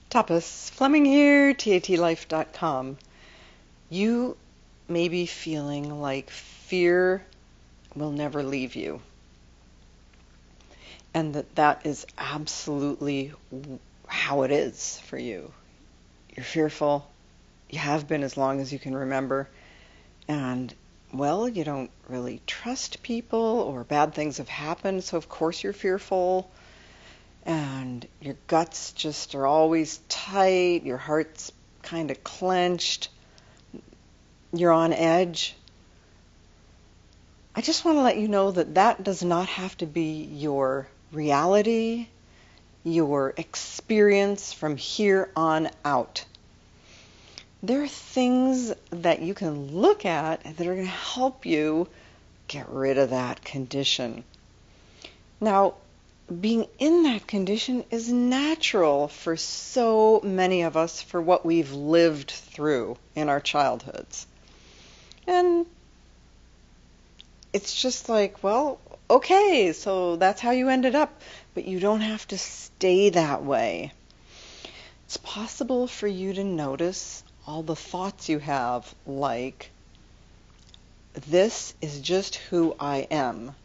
Tapas Fleming here, TATlife.com. You may be feeling like fear will never leave you, and that is absolutely how it is for you. You're fearful. You have been as long as you can remember, and well, you don't really trust people, or bad things have happened, so of course you're fearful. And your guts just are always tight, your heart's kind of clenched, you're on edge. I just want to let you know that that does not have to be your reality, your experience from here on out. There are things that you can look at that are going to help you get rid of that condition. Now, being in that condition is natural for so many of us for what we've lived through in our childhoods. And it's just like, well, okay, so that's how you ended up, but you don't have to stay that way. It's possible for you to notice all the thoughts you have, like, this is just who I am.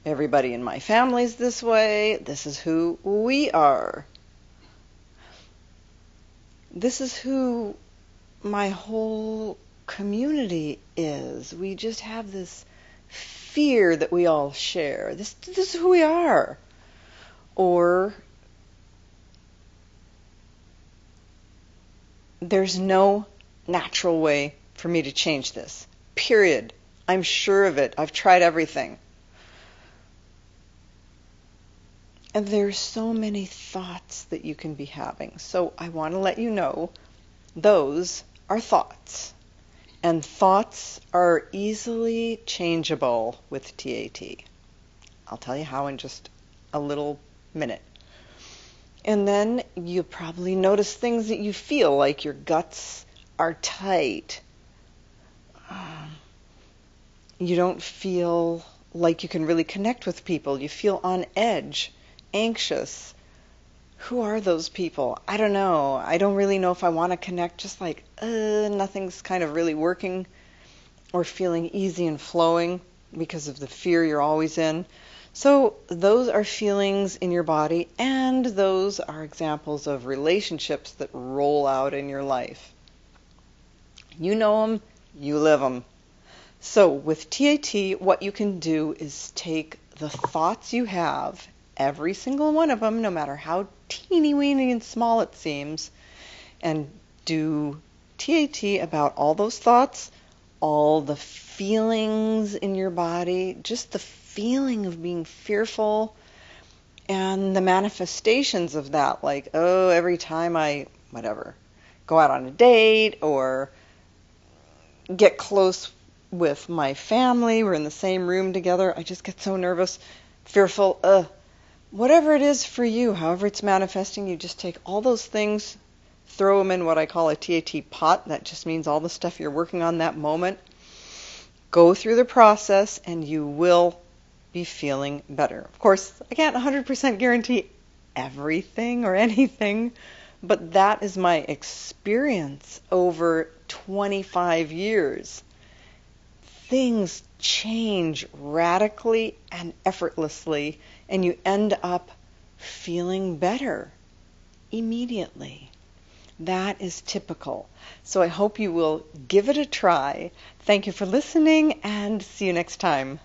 Everybody in my family's this way. This is who we are. This is who my whole community is. We just have this fear that we all share. This is who we are. Or there's no natural way for me to change this. Period. I'm sure of it. I've tried everything. And there's so many thoughts that you can be having. So I want to let you know those are thoughts. And thoughts are easily changeable with TAT. I'll tell you how in just a little minute. And then you probably notice things that you feel, like your guts are tight. You don't feel like you can really connect with people. You feel on edge. Anxious. Who are those people? I don't know. I don't really know if I want to connect. Just like, nothing's kind of really working, or feeling easy and flowing because of the fear you're always in. So those are feelings in your body, and those are examples of relationships that roll out in your life. You know them, you live them. So with TAT, what you can do is take the thoughts you have, every single one of them, no matter how teeny weeny and small it seems, and do TAT about all those thoughts, all the feelings in your body, just the feeling of being fearful, and the manifestations of that, like, oh, every time I, go out on a date or get close with my family, we're in the same room together, I just get so nervous, fearful, whatever it is for you, however it's manifesting, you just take all those things, throw them in what I call a TAT pot. That just means all the stuff you're working on that moment. Go through the process and you will be feeling better. Of course, I can't 100% guarantee everything or anything, but that is my experience over 25 years. Things change radically and effortlessly, and you end up feeling better immediately. That is typical. So I hope you will give it a try. Thank you for listening, and see you next time.